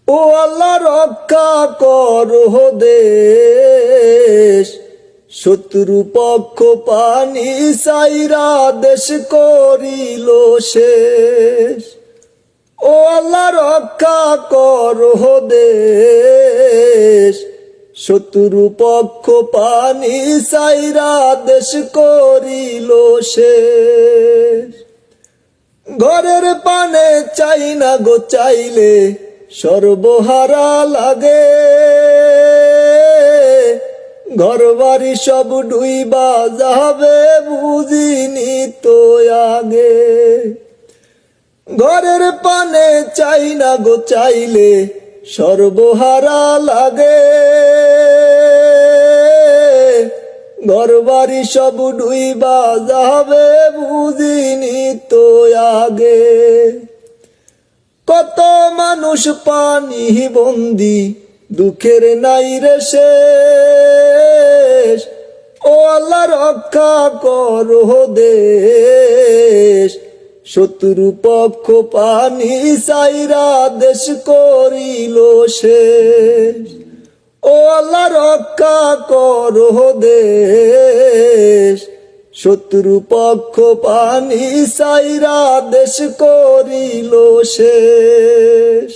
ও আল্লাহ রক্ষা করো দেশ, শত্রু পক্ষ পানি সাইরা দেশ করিল শেষ। ও আল্লাহ রক্ষা করো দেশ, শত্রু পক্ষ পানি সাইরা দেশ করিল শেষ। ঘরের পানে চাই না গো চাইলে সর্বহারা লাগে, ঘর বাড়ি সব ডুইবা যাবে বুঝিনি তো আগে। ঘরের পানে চাই না গো চাইলে সর্বহারা লাগে, ঘর বাড়ি সব ডুইবা যাবে বুঝিনি তো আগে। কত মানুষ পানি বন্দি দুঃখের নাই রে শেষ। ও আল্লাহ রক্ষা করো দেশ, শত্রু পক্ষ পানি সাইরা দেশ করিল শেষ। ও আল্লাহ রক্ষা করো দেশ, শত্রু পক্ষ পানি সাইরা দেশ করিল শেষ।